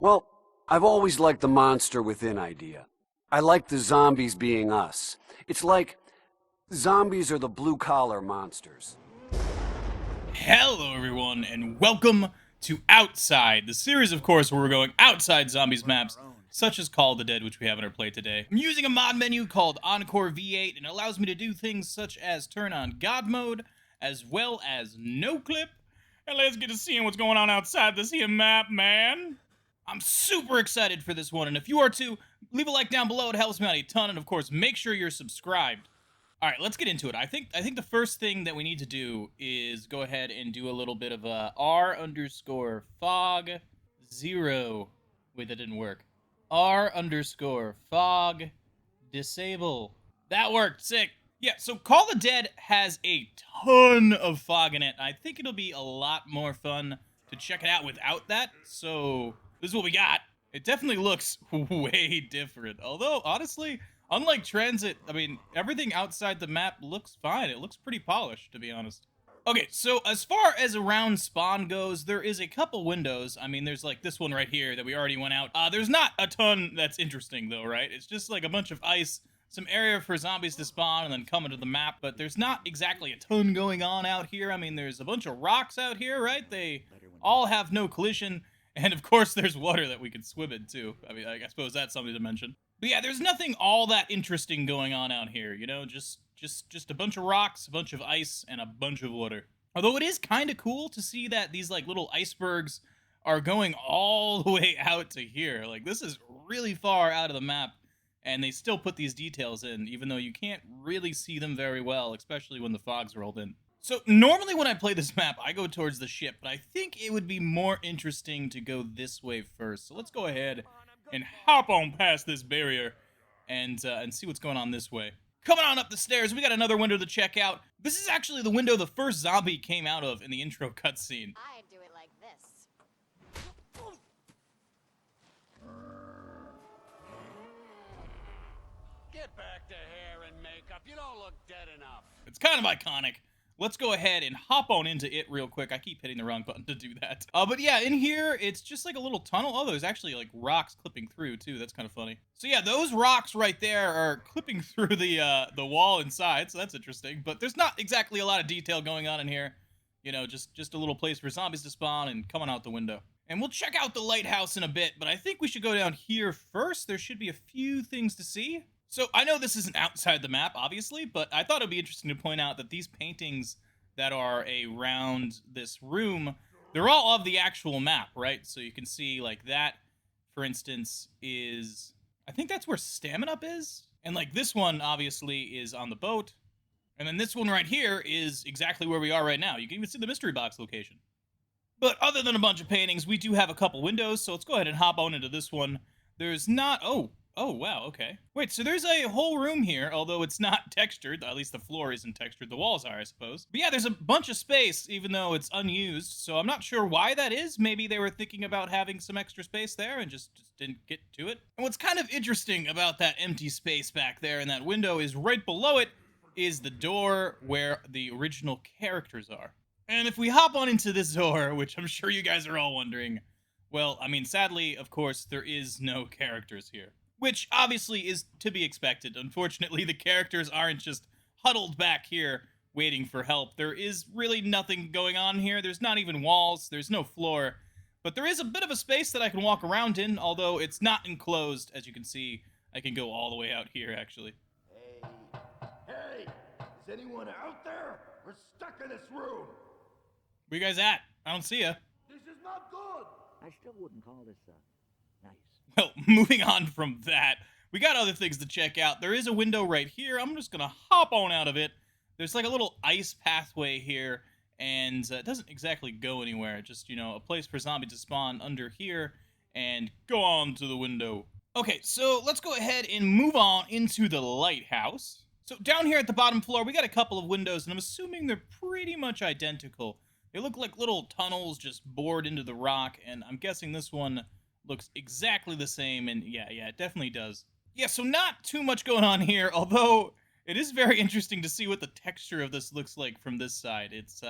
Well, I've always liked the monster within idea. I like the zombies being us. It's like zombies are the blue-collar monsters. Hello everyone, and welcome to Outside, the series, of course, where we're going outside zombies maps, such as Call of the Dead, which we have in our play today. I'm using a mod menu called Encore V8, and it allows me to do things such as turn on God mode, as well as no clip. And let's get to seeing what's going on outside this here map, man. I'm super excited for this one, and if you are too, leave a like down below. It helps me out a ton, and of course, make sure you're subscribed. All right, let's get into it. I think the first thing that we need to do is go ahead and do a little bit of a r_fog0. Wait, that didn't work. r_fog disable. That worked. Sick. Yeah, so Call of the Dead has a ton of fog in it. I think it'll be a lot more fun to check it out without that. So this is what we got. It definitely looks way different. Although, honestly, unlike Transit, I mean, everything outside the map looks fine. It looks pretty polished, to be honest. Okay, so as far as around spawn goes, there is a couple windows. I mean, there's like this one right here that we already went out. There's not a ton that's interesting, though, right? It's just like a bunch of ice, some area for zombies to spawn, and then come into the map. But there's not exactly a ton going on out here. I mean, there's a bunch of rocks out here, right? They all have no collision. And of course, there's water that we can swim in, too. I mean, I suppose that's something to mention. But yeah, there's nothing all that interesting going on out here, you know? Just a bunch of rocks, a bunch of ice, and a bunch of water. Although it is kind of cool to see that these, like, little icebergs are going all the way out to here. Like, this is really far out of the map, and they still put these details in, even though you can't really see them very well, especially when the fog's rolled in. So, normally when I play this map, I go towards the ship, but I think it would be more interesting to go this way first. So let's go ahead and hop on past this barrier and see what's going on this way. Coming on up the stairs, we got another window to check out. This is actually the window the first zombie came out of in the intro cutscene. I do it like this. Get back to hair and makeup. You don't look dead enough. It's kind of iconic. Let's go ahead and hop on into it real quick. I keep hitting the wrong button to do that. But yeah, in here, it's just like a little tunnel. Oh, there's actually like rocks clipping through too. That's kind of funny. So yeah, those rocks right there are clipping through the wall inside. So that's interesting. But there's not exactly a lot of detail going on in here. You know, just a little place for zombies to spawn and coming out the window. And we'll check out the lighthouse in a bit, but I think we should go down here first. There should be a few things to see. So I know this isn't outside the map, obviously, but I thought it'd be interesting to point out that these paintings that are around this room, they're all of the actual map, right? So you can see like that, for instance, is, I think that's where Stamin-Up is. And like this one obviously is on the boat. And then this one right here is exactly where we are right now. You can even see the mystery box location. But other than a bunch of paintings, we do have a couple windows. So let's go ahead and hop on into this one. There's not, Oh, wow, okay. Wait, so there's a whole room here, although it's not textured. At least the floor isn't textured. The walls are, I suppose. But yeah, there's a bunch of space, even though it's unused. So I'm not sure why that is. Maybe they were thinking about having some extra space there and just didn't get to it. And what's kind of interesting about that empty space back there in that window is right below it is the door where the original characters are. And if we hop on into this door, which I'm sure you guys are all wondering, well, I mean, sadly, of course, there is no characters here. Which obviously is to be expected. Unfortunately, the characters aren't just huddled back here waiting for help. There is really nothing going on here. There's not even walls. There's no floor. But there is a bit of a space that I can walk around in, although it's not enclosed. As you can see, I can go all the way out here, actually. Hey, is anyone out there? We're stuck in this room. Where you guys at? I don't see ya. This is not good. I still wouldn't call this nice. Well, moving on from that, we got other things to check out. There is a window right here. I'm just going to hop on out of it. There's like a little ice pathway here, and it doesn't exactly go anywhere. Just, you know, a place for zombies to spawn under here, and go on to the window. Okay, so let's go ahead and move on into the lighthouse. So down here at the bottom floor, we got a couple of windows, and I'm assuming they're pretty much identical. They look like little tunnels just bored into the rock, and I'm guessing this one looks exactly the same, and yeah, it definitely does. Yeah, so not too much going on here, although it is very interesting to see what the texture of this looks like from this side. It's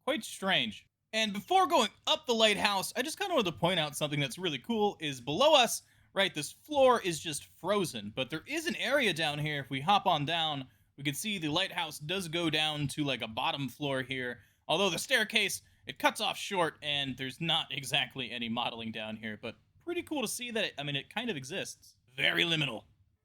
quite strange. And before going up the lighthouse, I just kind of wanted to point out something that's really cool is below us, right, this floor is just frozen, but there is an area down here. If we hop on down, we can see the lighthouse does go down to like a bottom floor here. Although the staircase, it cuts off short and there's not exactly any modeling down here, but pretty cool to see that it kind of exists. Very liminal.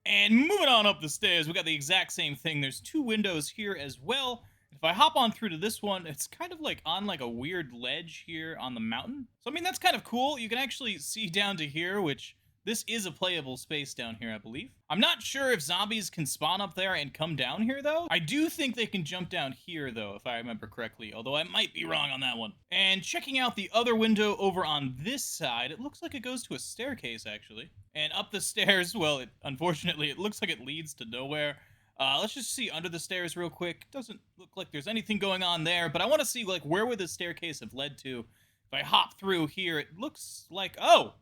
And moving on up the stairs, we got the exact same thing. There's 2 windows here as well. If I hop on through to this one, it's kind of like on like a weird ledge here on the mountain. So, I mean, that's kind of cool. You can actually see down to here, which this is a playable space down here, I believe. I'm not sure if zombies can spawn up there and come down here, though. I do think they can jump down here, though, if I remember correctly, although I might be wrong on that one. And checking out the other window over on this side, it looks like it goes to a staircase, actually. And up the stairs, well, unfortunately, it looks like it leads to nowhere. Let's just see under the stairs real quick. Doesn't look like there's anything going on there, but I want to see, like, where would the staircase have led to? If I hop through here, it looks like, oh!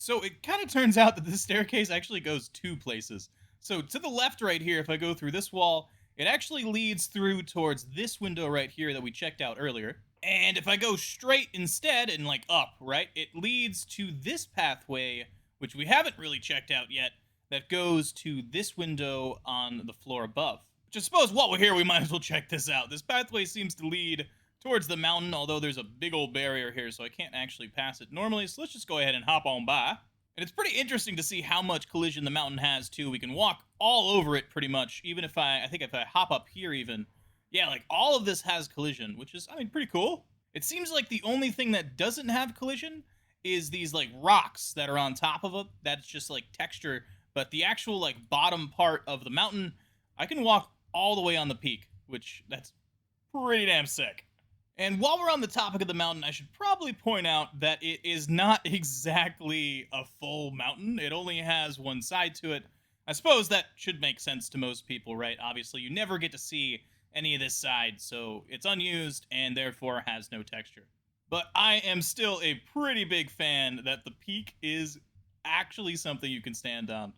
So it kind of turns out that this staircase actually goes 2 places. So to the left right here, if I go through this wall, it actually leads through towards this window right here that we checked out earlier. And if I go straight instead and like up, right, it leads to this pathway, which we haven't really checked out yet, that goes to this window on the floor above. Which I suppose while we're here, we might as well check this out. This pathway seems to lead towards the mountain, although there's a big old barrier here, so I can't actually pass it normally, so let's just go ahead and hop on by. And it's pretty interesting to see how much collision the mountain has, too. We can walk all over it, pretty much, even if I think if I hop up here even, yeah, like, all of this has collision, which is, I mean, pretty cool. It seems like the only thing that doesn't have collision is these, like, rocks that are on top of it. That's just, like, texture, but the actual, like, bottom part of the mountain, I can walk all the way on the peak, which, that's pretty damn sick. And while we're on the topic of the mountain, I should probably point out that it is not exactly a full mountain. It only has one side to it. I suppose that should make sense to most people, right? Obviously, you never get to see any of this side, so it's unused and therefore has no texture. But I am still a pretty big fan that the peak is actually something you can stand on.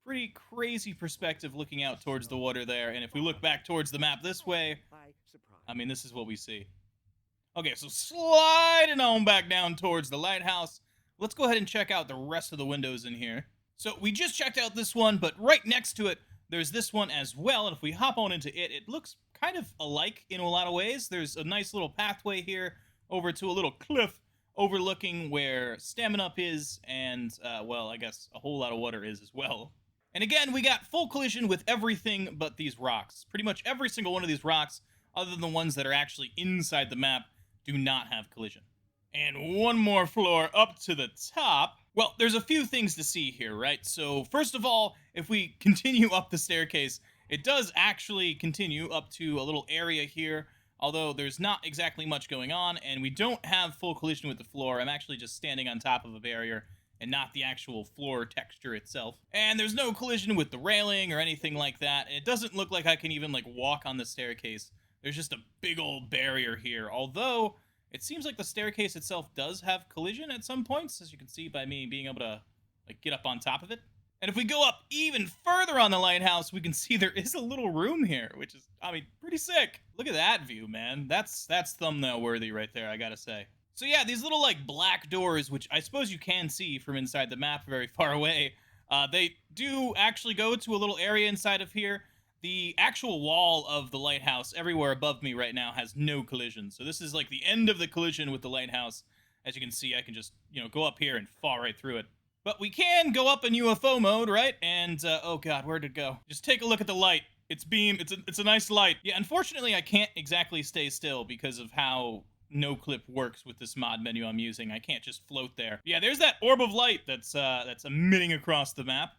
Pretty crazy perspective looking out towards the water there, and if we look back towards the map this way, I mean, this is what we see. Okay, so sliding on back down towards the lighthouse, let's go ahead and check out the rest of the windows in here. So we just checked out this one, but right next to it, there's this one as well, and if we hop on into it, it looks kind of alike in a lot of ways. There's a nice little pathway here over to a little cliff overlooking where Stamin-Up is, and, well, I guess a whole lot of water is as well. And again, we got full collision with everything but these rocks. Pretty much every single one of these rocks, other than the ones that are actually inside the map, do not have collision. And one more floor up to the top. Well, there's a few things to see here, right? So first of all, if we continue up the staircase, it does actually continue up to a little area here, although there's not exactly much going on, and we don't have full collision with the floor. I'm actually just standing on top of a barrier and not the actual floor texture itself. And there's no collision with the railing or anything like that. It doesn't look like I can even like walk on the staircase. There's just a big old barrier here, although it seems like the staircase itself does have collision at some points, as you can see by me being able to like get up on top of it. And if we go up even further on the lighthouse, we can see there is a little room here, which is, I mean, pretty sick. Look at that view, man. That's thumbnail worthy right there, I gotta say. So yeah, these little like black doors, which I suppose you can see from inside the map very far away, they do actually go to a little area inside of here. The actual wall of the lighthouse everywhere above me right now has no collision. So this is like the end of the collision with the lighthouse. As you can see, I can just, go up here and fall right through it. But we can go up in UFO mode, right? And, oh god, where'd it go? Just take a look at the light. It's a nice light. Yeah, unfortunately, I can't exactly stay still because of how no-clip works with this mod menu I'm using. I can't just float there. Yeah, there's that orb of light that's emitting across the map.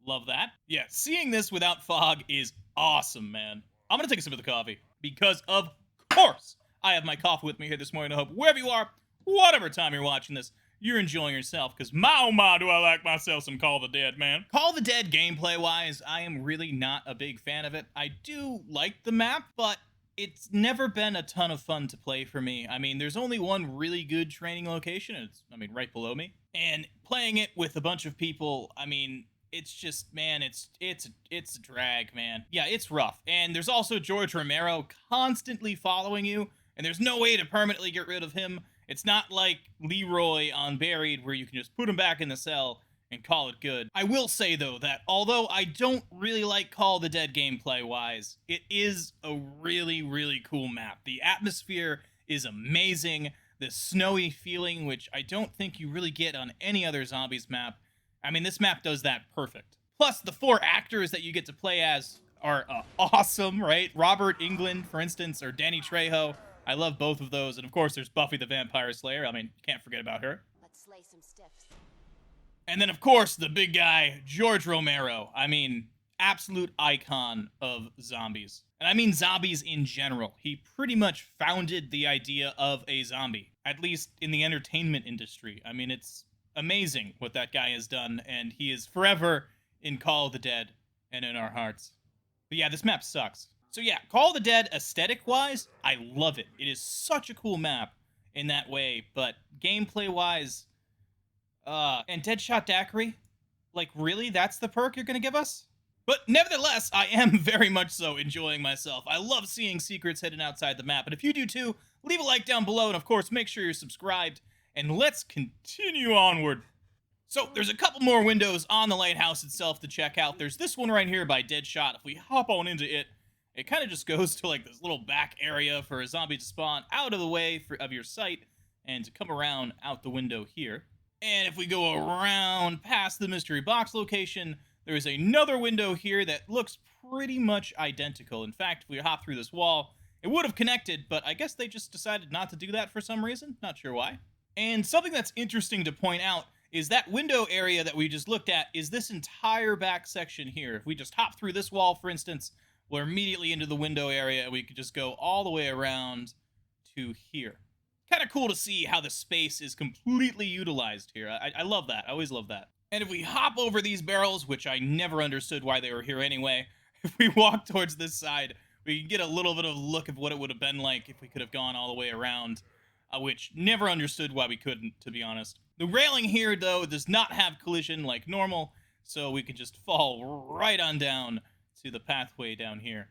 Love that. Yeah, seeing this without fog is awesome, man. I'm gonna take a sip of the coffee because, of course, I have my coffee with me here this morning. I hope wherever you are, whatever time you're watching this, you're enjoying yourself, because my, oh my, do I like myself some Call of the Dead, man. Call of the Dead gameplay-wise, I am really not a big fan of it. I do like the map, but it's never been a ton of fun to play for me. I mean, there's only one really good training location, and it's, right below me. And playing it with a bunch of people, it's just, man, it's a drag, man. Yeah, it's rough. And there's also George Romero constantly following you and there's no way to permanently get rid of him. It's not like Leroy on Buried, where you can just put him back in the cell and call it good. I will say, though, that although I don't really like Call of the Dead gameplay-wise, it is a really, really cool map. The atmosphere is amazing. The snowy feeling, which I don't think you really get on any other zombies map. I mean, this map does that perfect. Plus, the 4 actors that you get to play as are awesome, right? Robert Englund, for instance, or Danny Trejo. I love both of those. And of course, there's Buffy the Vampire Slayer. I mean, you can't forget about her. Let's slay some stiffs. And then, of course, the big guy, George Romero. I mean, absolute icon of zombies. And I mean zombies in general. He pretty much founded the idea of a zombie, at least in the entertainment industry. I mean, it's amazing what that guy has done, and he is forever in Call of the Dead and in our hearts. But yeah, this map sucks. So yeah, Call of the Dead, aesthetic-wise, I love it. It is such a cool map in that way, but gameplay-wise, and Deadshot Daiquiri? Like, really? That's the perk you're gonna give us? But nevertheless, I am very much so enjoying myself. I love seeing secrets hidden outside the map, and if you do too, leave a like down below, and of course, make sure you're subscribed, and let's continue onward. So, there's a couple more windows on the lighthouse itself to check out. There's this one right here by Deadshot. If we hop on into it, it kind of just goes to like this little back area for a zombie to spawn out of the way of your sight and to come around out the window here. And if we go around past the mystery box location, there's another window here that looks pretty much identical. In fact, if we hop through this wall, it would have connected, but I guess they just decided not to do that for some reason. Not sure why. And something that's interesting to point out is that window area that we just looked at is this entire back section here. If we just hop through this wall, for instance, we're immediately into the window area, and we could just go all the way around to here. Kind of cool to see how the space is completely utilized here. I love that. I always love that. And if we hop over these barrels, which I never understood why they were here anyway, if we walk towards this side, we can get a little bit of a look of what it would have been like if we could have gone all the way around, which never understood why we couldn't, to be honest. The railing here, though, does not have collision like normal, so we can just fall right on down to the pathway down here.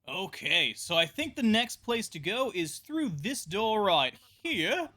Okay, so I think the next place to go is through this door right here.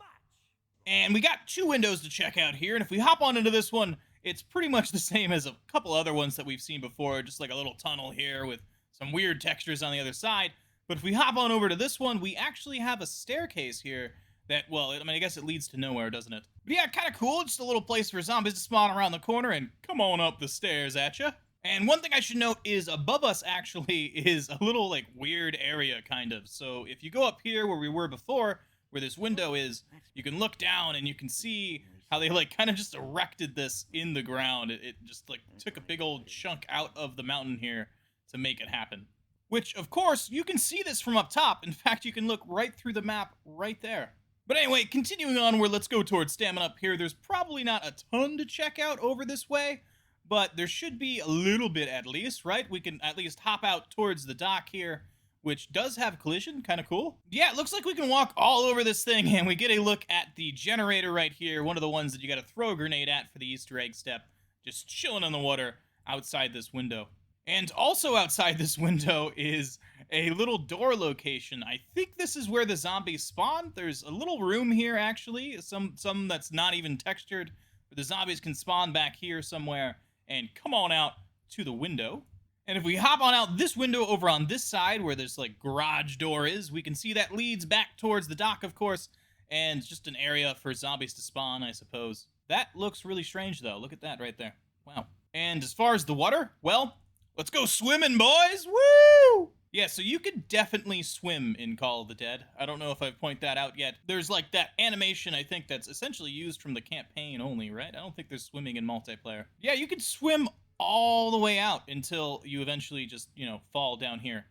And we got 2 windows to check out here, and if we hop on into this one, it's pretty much the same as a couple other ones that we've seen before, just like a little tunnel here with some weird textures on the other side. But if we hop on over to this one, we actually have a staircase here that, well, I mean, I guess it leads to nowhere, doesn't it? But yeah, kind of cool. Just a little place for zombies to spawn around the corner and come on up the stairs at ya. And one thing I should note is above us actually is a little, like, weird area, kind of. So if you go up here where we were before, where this window is, you can look down and you can see how they, like, kind of just erected this in the ground. It just, like, took a big old chunk out of the mountain here to make it happen. Which, of course, you can see this from up top. In fact, you can look right through the map right there. But anyway, continuing onward, let's go towards Stamin-Up here. There's probably not a ton to check out over this way, but there should be a little bit at least, right? We can at least hop out towards the dock here, which does have collision, kind of cool. Yeah, it looks like we can walk all over this thing, and we get a look at the generator right here, one of the ones that you gotta throw a grenade at for the Easter egg step, just chilling in the water outside this window. And also outside this window is a little door location. I think this is where the zombies spawn. There's a little room here, actually, some that's not even textured, where the zombies can spawn back here somewhere and come on out to the window. And if we hop on out this window over on this side where this, like, garage door is, we can see that leads back towards the dock, of course, and just an area for zombies to spawn, I suppose. That looks really strange, though. Look at that right there. Wow. And as far as the water, well, let's go swimming, boys! Woo! Yeah, so you could definitely swim in Call of the Dead. I don't know if I've pointed that out yet. There's, like, that animation, I think, that's essentially used from the campaign only, right? I don't think there's swimming in multiplayer. Yeah, you could swim all the way out until you eventually just, you know, fall down here.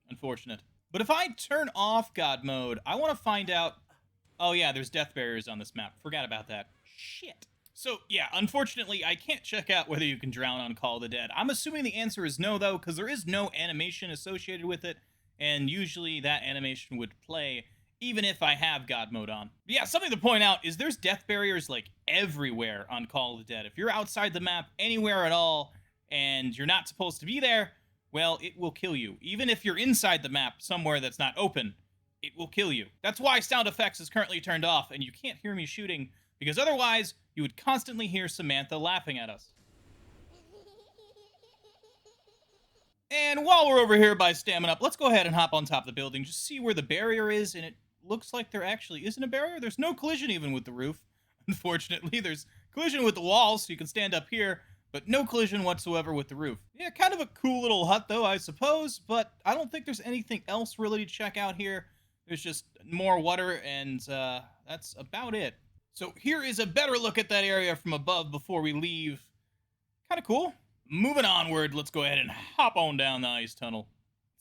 Unfortunate. But if I turn off God mode, I want to find out... Oh, yeah, there's death barriers on this map. Forgot about that. Shit. So, yeah, unfortunately, I can't check out whether you can drown on Call of the Dead. I'm assuming the answer is no, though, because there is no animation associated with it, and usually that animation would play even if I have God mode on. But yeah, something to point out is there's death barriers, like, everywhere on Call of the Dead. If you're outside the map anywhere at all, and you're not supposed to be there, well, it will kill you. Even if you're inside the map somewhere that's not open, it will kill you. That's why sound effects is currently turned off, and you can't hear me shooting, because otherwise, you would constantly hear Samantha laughing at us. And while we're over here by Stamin-Up, let's go ahead and hop on top of the building, just see where the barrier is, and it looks like there actually isn't a barrier. There's no collision even with the roof. Unfortunately, there's collision with the walls, so you can stand up here, but no collision whatsoever with the roof. Yeah, kind of a cool little hut, though, I suppose, but I don't think there's anything else really to check out here. There's just more water, and that's about it. So here is a better look at that area from above before we leave. Kind of cool. Moving onward, let's go ahead and hop on down the ice tunnel.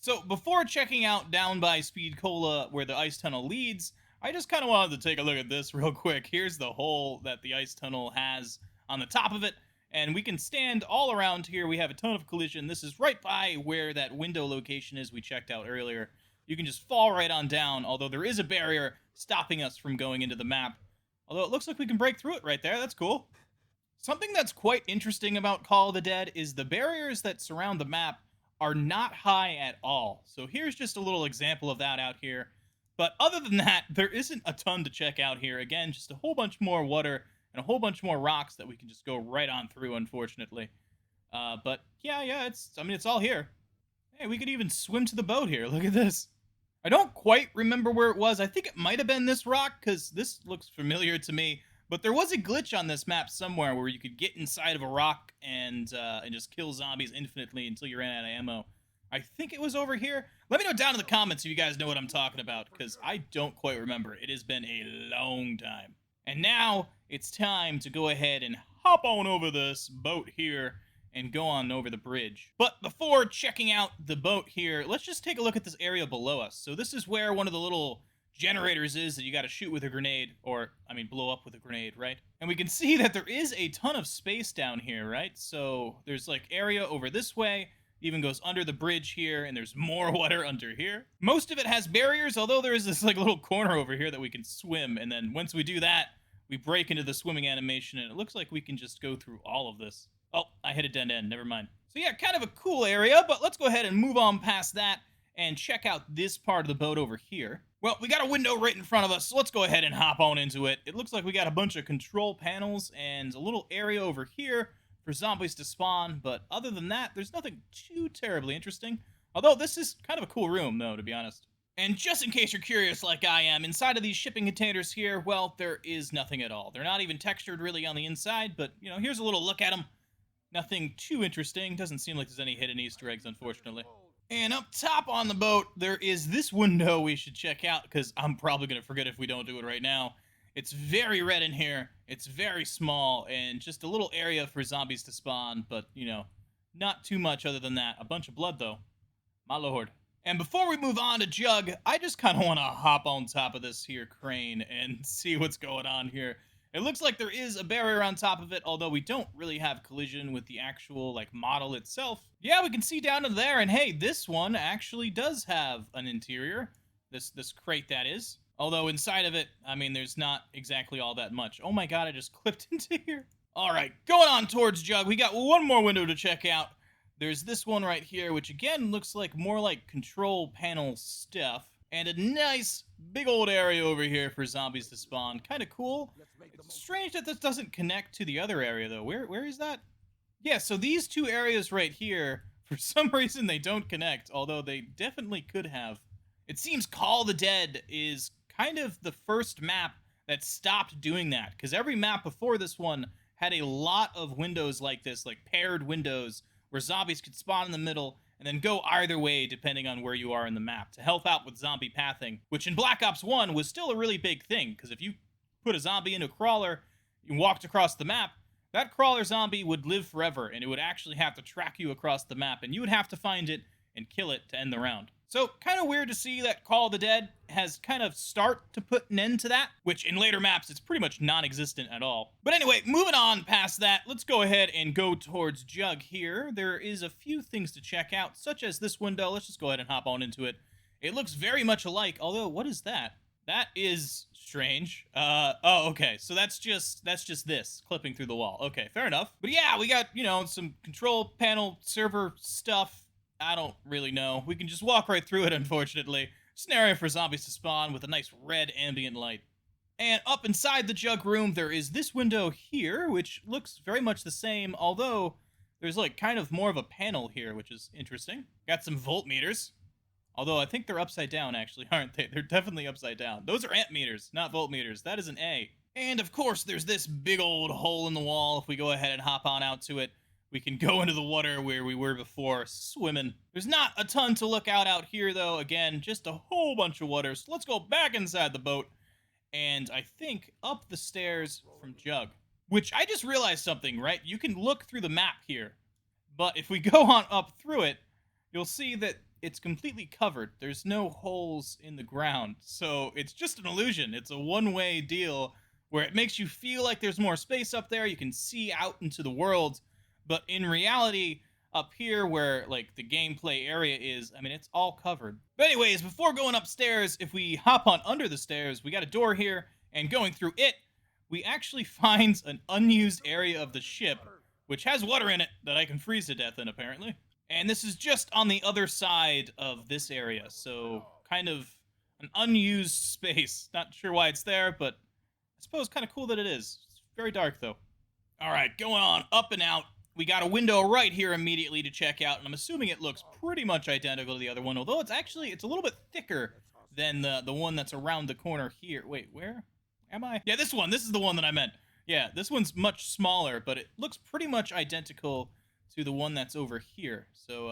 So before checking out down by Speed Cola where the ice tunnel leads, I just kind of wanted to take a look at this real quick. Here's the hole that the ice tunnel has on the top of it, and we can stand all around here. We have a ton of collision. This is right by where that window location is we checked out earlier. You can just fall right on down, although there is a barrier stopping us from going into the map. Although it looks like we can break through it right there. That's cool. Something that's quite interesting about Call of the Dead is the barriers that surround the map are not high at all. So here's just a little example of that out here. But other than that, there isn't a ton to check out here. Again, just a whole bunch more water and a whole bunch more rocks that we can just go right on through, unfortunately. But yeah, it's all here. Hey, we could even swim to the boat here. Look at this. I don't quite remember where it was. I think it might have been this rock, because this looks familiar to me. But there was a glitch on this map somewhere where you could get inside of a rock and just kill zombies infinitely until you ran out of ammo. I think it was over here. Let me know down in the comments if you guys know what I'm talking about, because I don't quite remember. It has been a long time. And now it's time to go ahead and hop on over this boat here and go on over the bridge. But before checking out the boat here, let's just take a look at this area below us. So this is where one of the little generators is that you got to shoot with a grenade, or I mean blow up with a grenade, right? And we can see that there is a ton of space down here, right? So there's like area over this way, even goes under the bridge here, and there's more water under here. Most of it has barriers, although there is this like little corner over here that we can swim, and then once we do that, we break into the swimming animation, and it looks like we can just go through all of this. Oh, I hit a dead end, never mind. So yeah, kind of a cool area, but let's go ahead and move on past that and check out this part of the boat over here. Well, we got a window right in front of us, so let's go ahead and hop on into it. It looks like we got a bunch of control panels and a little area over here for zombies to spawn, but other than that, there's nothing too terribly interesting. Although this is kind of a cool room, though, to be honest. And just in case you're curious like I am, inside of these shipping containers here, well, there is nothing at all. They're not even textured really on the inside, but, you know, here's a little look at them. Nothing too interesting. Doesn't seem like there's any hidden Easter eggs, unfortunately. And up top on the boat, there is this window we should check out, because I'm probably going to forget if we don't do it right now. It's very red in here. It's very small, and just a little area for zombies to spawn, but, you know, not too much other than that. A bunch of blood, though. My lord. And before we move on to Jug, I just kind of want to hop on top of this here crane and see what's going on here. It looks like there is a barrier on top of it, although we don't really have collision with the actual, like, model itself. Yeah, we can see down to there, and hey, this one actually does have an interior. This crate, that is. Although inside of it, I mean, there's not exactly all that much. Oh my god, I just clipped into here. Alright, going on towards Jug, we got one more window to check out. There's this one right here, which again looks like more like control panel stuff. And a nice big old area over here for zombies to spawn. Kind of cool. It's strange that this doesn't connect to the other area, though. Where is that? Yeah, so these two areas right here, for some reason they don't connect, although they definitely could have. It seems Call of the Dead is kind of the first map that stopped doing that, because every map before this one had a lot of windows like this, like paired windows, where zombies could spawn in the middle and then go either way depending on where you are in the map to help out with zombie pathing, which in Black Ops 1 was still a really big thing, because if you put a zombie into a crawler and walked across the map, that crawler zombie would live forever, and it would actually have to track you across the map, and you would have to find it and kill it to end the round. So, kind of weird to see that Call of the Dead has kind of start to put an end to that, which in later maps, it's pretty much non-existent at all. But anyway, moving on past that, let's go ahead and go towards Jug here. There is a few things to check out, such as this window. Let's just go ahead and hop on into it. It looks very much alike, although, what is that? That is strange. Oh, okay, so that's just this, clipping through the wall. Okay, fair enough. But yeah, we got, you know, some control panel server stuff. I don't really know. We can just walk right through it, unfortunately. Just an area for zombies to spawn with a nice red ambient light. And up inside the jug room, there is this window here, which looks very much the same, although there's like kind of more of a panel here, which is interesting. Got some voltmeters. Although I think they're upside down, actually, aren't they? They're definitely upside down. Those are amp meters, not voltmeters. That is an A. And of course, there's this big old hole in the wall. If we go ahead and hop on out to it, we can go into the water where we were before, swimming. There's not a ton to look out here, though. Again, just a whole bunch of water. So let's go back inside the boat. And I think up the stairs from Jug. Which I just realized something, right? You can look through the map here. But if we go on up through it, you'll see that it's completely covered. There's no holes in the ground. So it's just an illusion. It's a one-way deal where it makes you feel like there's more space up there. You can see out into the world. But in reality, up here where like the gameplay area is, I mean, it's all covered. But anyways, before going upstairs, if we hop on under the stairs, we got a door here, and going through it, we actually find an unused area of the ship, which has water in it that I can freeze to death in, apparently. And this is just on the other side of this area, so kind of an unused space. Not sure why it's there, but I suppose kind of cool that it is. It's very dark, though. All right, going on up and out. We got a window right here immediately to check out, and I'm assuming it looks pretty much identical to the other one, although it's a little bit thicker than the one that's around the corner here. Wait, where am I? Yeah, this one. This is the one that I meant. Yeah, this one's much smaller, but it looks pretty much identical to the one that's over here. So,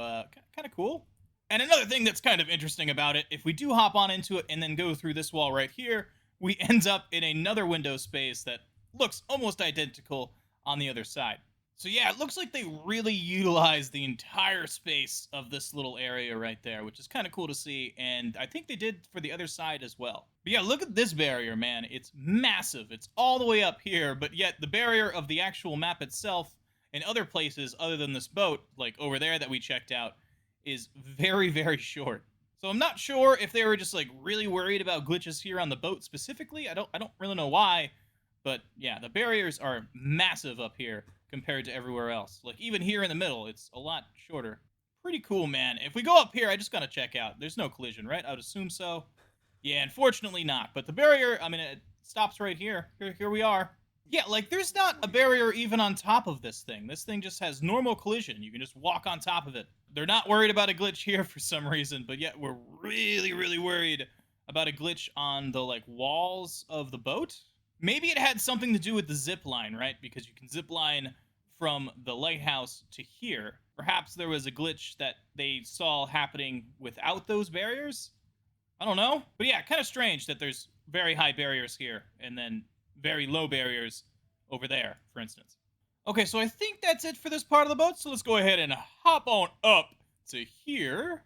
kind of cool. And another thing that's kind of interesting about it, if we do hop on into it and then go through this wall right here, we end up in another window space that looks almost identical on the other side. So yeah, it looks like they really utilized the entire space of this little area right there, which is kind of cool to see, and I think they did for the other side as well. But yeah, look at this barrier, man. It's massive. It's all the way up here, but yet the barrier of the actual map itself in other places other than this boat, like over there that we checked out, is very, very short. So I'm not sure if they were just like really worried about glitches here on the boat specifically. I don't really know why, but yeah, the barriers are massive up here compared to everywhere else. Like, even here in the middle, it's a lot shorter. Pretty cool, man. If we go up here, I just gotta check out. There's no collision, right? I would assume so. Yeah, unfortunately not. But the barrier, I mean, it stops right here. Here we are. Yeah, like, there's not a barrier even on top of this thing. This thing just has normal collision. You can just walk on top of it. They're not worried about a glitch here for some reason, but yet we're really, really worried about a glitch on the, like, walls of the boat. Maybe it had something to do with the zip line, right? Because you can zip line from the lighthouse to here. Perhaps there was a glitch that they saw happening without those barriers? I don't know. But yeah, kind of strange that there's very high barriers here and then very low barriers over there, for instance. Okay, so I think that's it for this part of the boat, so let's go ahead and hop on up to here.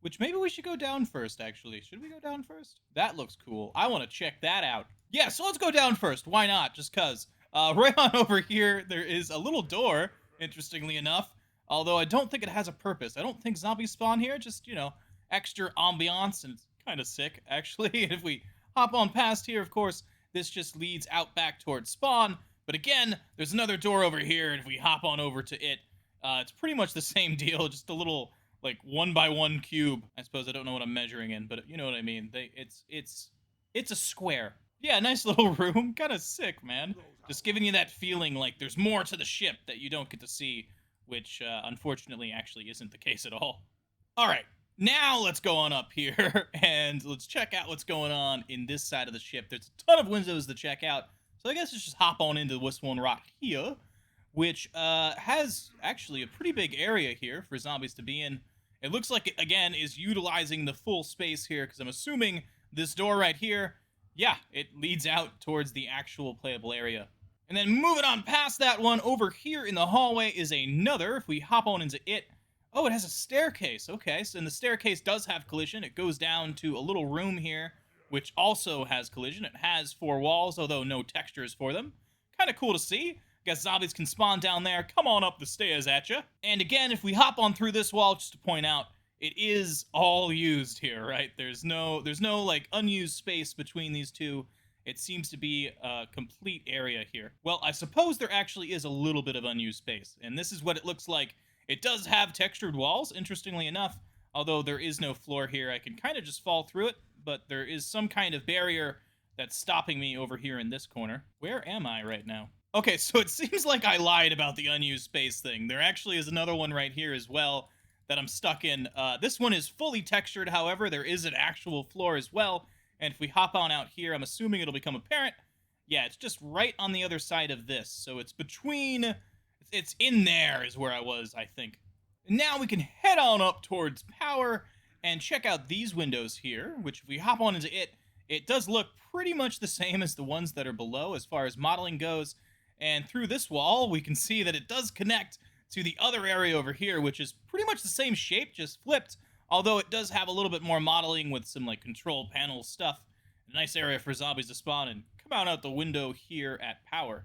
Which maybe we should go down first, actually. Should we go down first? That looks cool. I want to check that out. Yeah, so let's go down first. Why not? Just cuz. Right on over here, there is a little door, interestingly enough. Although I don't think it has a purpose. I don't think zombies spawn here. Just, you know, extra ambiance, and it's kind of sick, actually. And if we hop on past here, of course, this just leads out back towards spawn. But again, there's another door over here, and if we hop on over to it, it's pretty much the same deal. Just a little, like, 1x1 cube. I suppose I don't know what I'm measuring in, but you know what I mean. It's a square. Yeah, nice little room. Kind of sick, man. Just giving you that feeling like there's more to the ship that you don't get to see, which, unfortunately, actually isn't the case at all. All right, now let's go on up here, and let's check out what's going on in this side of the ship. There's a ton of windows to check out, so I guess let's just hop on into this one right here, which has actually a pretty big area here for zombies to be in. It looks like it, again, is utilizing the full space here, because I'm assuming this door right here, yeah, it leads out towards the actual playable area. And then moving on past that one, over here in the hallway is another. If we hop on into it, oh, it has a staircase. Okay, so and the staircase does have collision. It goes down to a little room here, which also has collision. It has 4 walls, although no textures for them. Kind of cool to see. Guess zombies can spawn down there. Come on up the stairs at you. And again, if we hop on through this wall, just to point out, it is all used here, right? There's no like unused space between these two. It seems to be a complete area here. Well, I suppose there actually is a little bit of unused space, and this is what it looks like. It does have textured walls, interestingly enough, Although there is no floor here, I can kind of just fall through it, but there is some kind of barrier that's stopping me over here in this corner. Where am I right now? Okay, so it seems like I lied about the unused space thing. There actually is another one right here as well that I'm stuck in. This one is fully textured, however, there is an actual floor as well, and if we hop on out here, I'm assuming it'll become apparent. Yeah, it's just right on the other side of this, so it's between... It's in there is where I was, I think. Now we can head on up towards power and check out these windows here, which if we hop on into it does look pretty much the same as the ones that are below as far as modeling goes. And through this wall, we can see that it does connect to the other area over here, which is pretty much the same shape, just flipped, although it does have a little bit more modeling with some like control panel stuff. A nice area for zombies to spawn and come out the window here at power.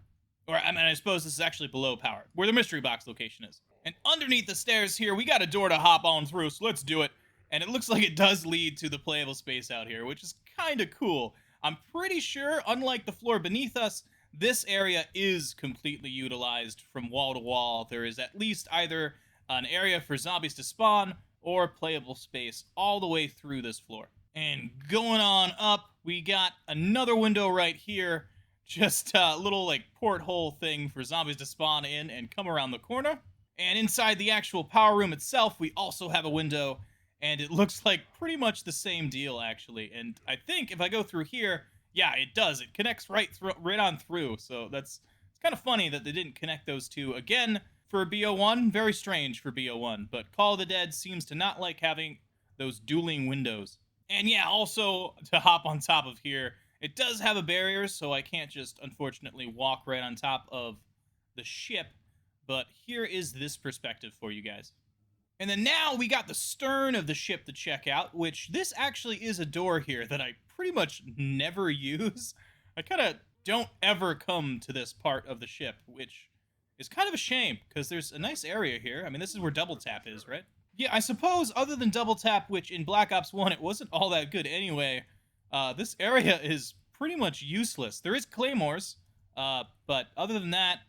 Or, I mean, I suppose this is actually below power, where the mystery box location is. And underneath the stairs here, we got a door to hop on through, so let's do it. And it looks like it does lead to the playable space out here, which is kind of cool. I'm pretty sure, unlike the floor beneath us, this area is completely utilized from wall to wall. There is at least either an area for zombies to spawn or playable space all the way through this floor. And going on up, we got another window right here. Just a little, like, porthole thing for zombies to spawn in and come around the corner. And inside the actual power room itself, we also have a window. And it looks like pretty much the same deal, actually. And I think if I go through here, yeah, it does. It connects right on through. So it's kind of funny that they didn't connect those two. Again, for BO1, very strange for BO1. But Call of the Dead seems to not like having those dueling windows. And yeah, also, to hop on top of here, it does have a barrier, so I can't just, unfortunately, walk right on top of the ship. But here is this perspective for you guys. And then now we got the stern of the ship to check out, which this actually is a door here that I pretty much never use. I kind of don't ever come to this part of the ship, which is kind of a shame, because there's a nice area here. I mean, this is where double tap is, right? Yeah, I suppose other than double tap, which in Black Ops 1, it wasn't all that good anyway, this area is pretty much useless. There is claymores, but other than that,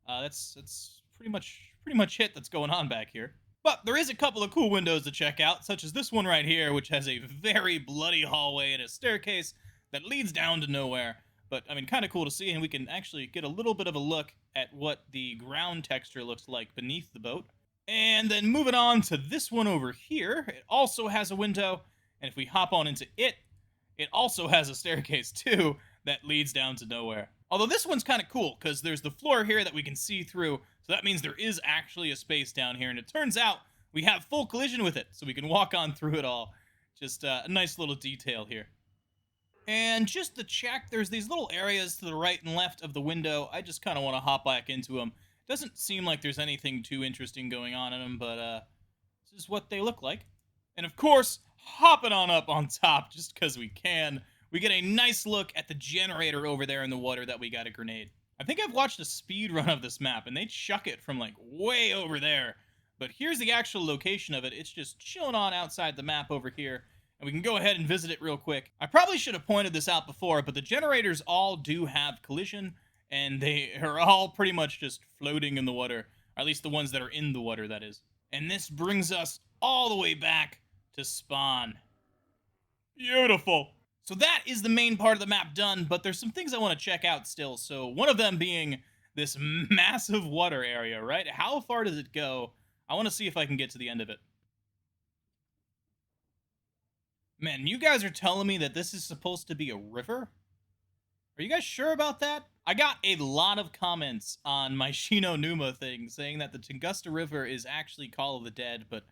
that's pretty much it that's going on back here. But there is a couple of cool windows to check out, such as this one right here, which has a very bloody hallway and a staircase that leads down to nowhere. But, I mean, kind of cool to see, and we can actually get a little bit of a look at what the ground texture looks like beneath the boat. And then moving on to this one over here, it also has a window, and if we hop on into it also has a staircase, too, that leads down to nowhere. Although this one's kind of cool, because there's the floor here that we can see through, so that means there is actually a space down here, and it turns out we have full collision with it, so we can walk on through it all. Just a nice little detail here. And just to check, there's these little areas to the right and left of the window. I just kind of want to hop back into them. Doesn't seem like there's anything too interesting going on in them, but this is what they look like. And of course, hopping on up on top just because we can, we get a nice look at the generator over there in the water that we got a grenade. I think I've watched a speed run of this map, and they chuck it from, like, way over there. But here's the actual location of it. It's just chilling on outside the map over here, and we can go ahead and visit it real quick. I probably should have pointed this out before, but the generators all do have collision, and they are all pretty much just floating in the water. Or at least the ones that are in the water, that is. And this brings us all the way back to spawn. Beautiful. So that is the main part of the map done, but there's some things I want to check out still. So one of them being this massive water area, right? How far does it go? I want to see if I can get to the end of it. Man, you guys are telling me that this is supposed to be a river? Are you guys sure about that? I got a lot of comments on my Shino Numa thing saying that the Tunguska River is actually Call of the Dead, but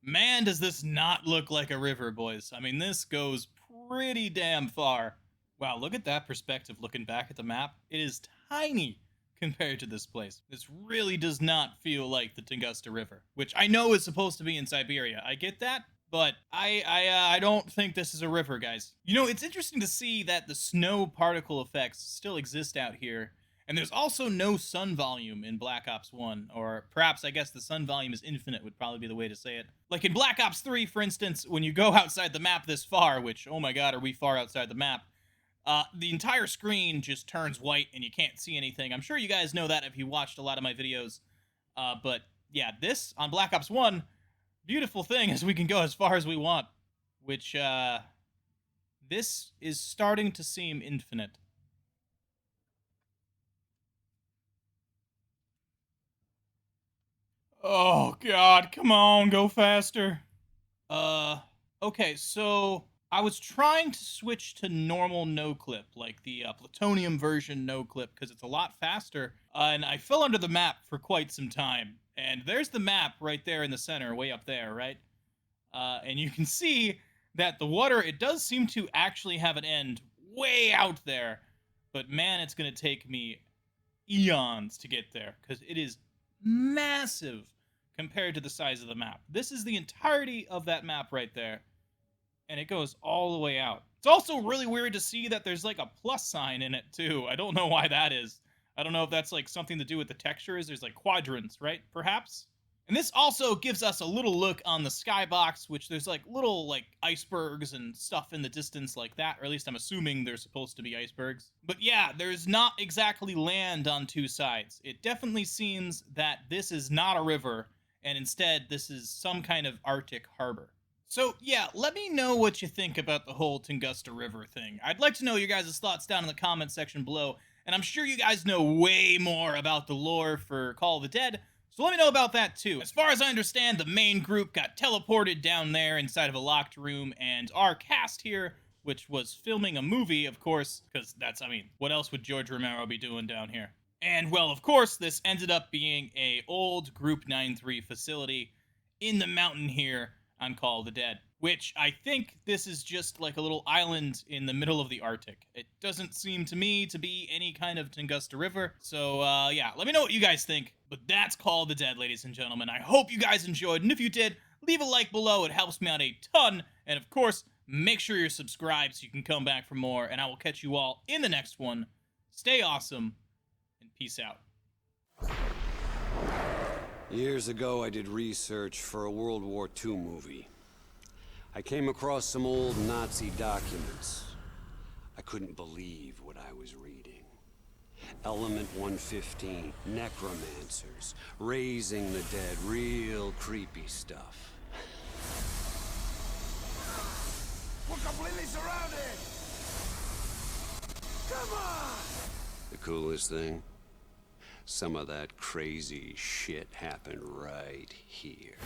man, does this not look like a river, boys. I mean, this goes pretty damn far. Wow, look at that perspective looking back at the map. It is tiny compared to this place. This really does not feel like the Tunguska River, which I know is supposed to be in Siberia. I get that, but I don't think this is a river, guys. You know, it's interesting to see that the snow particle effects still exist out here, and there's also no sun volume in Black Ops 1, or perhaps I guess the sun volume is infinite would probably be the way to say it. Like in Black Ops 3, for instance, when you go outside the map this far, which, oh my god, are we far outside the map, the entire screen just turns white and you can't see anything. I'm sure you guys know that if you watched a lot of my videos, but yeah, this, on Black Ops 1, beautiful thing is we can go as far as we want, which, this is starting to seem infinite. Oh, God, come on, go faster. Okay, so I was trying to switch to normal no-clip, like the plutonium version no-clip, because it's a lot faster, and I fell under the map for quite some time. And there's the map right there in the center, way up there, right? And you can see that the water, it does seem to actually have an end way out there, but man, it's going to take me eons to get there, because it is massive compared to the size of the map. This is the entirety of that map right there, and it goes all the way out. It's also really weird to see that there's like a plus sign in it too. I don't know why that is. I don't know if that's like something to do with the textures. There's like quadrants, right? Perhaps? And this also gives us a little look on the skybox, which there's like little like icebergs and stuff in the distance like that, or at least I'm assuming they're supposed to be icebergs. But yeah, there's not exactly land on two sides. It definitely seems that this is not a river, and instead this is some kind of Arctic harbor. So yeah, let me know what you think about the whole Tunguska River thing. I'd like to know your guys' thoughts down in the comment section below, and I'm sure you guys know way more about the lore for Call of the Dead, so let me know about that too. As far as I understand, the main group got teleported down there inside of a locked room, and our cast here, which was filming a movie, of course, because that's, I mean, what else would George Romero be doing down here? And well, of course, this ended up being a old Group 9-3 facility in the mountain here on Call of the Dead, which I think this is just like a little island in the middle of the Arctic. It doesn't seem to me to be any kind of Tunguska River, so yeah, let me know what you guys think. But that's Call of the Dead, ladies and gentlemen. I hope you guys enjoyed, and if you did, leave a like below. It helps me out a ton, and of course, make sure you're subscribed so you can come back for more, and I will catch you all in the next one. Stay awesome, and peace out. Years ago, I did research for a World War II movie. I came across some old Nazi documents. I couldn't believe what I was reading. Element 115, necromancers, raising the dead, real creepy stuff. We're completely surrounded! Come on! The coolest thing? Some of that crazy shit happened right here.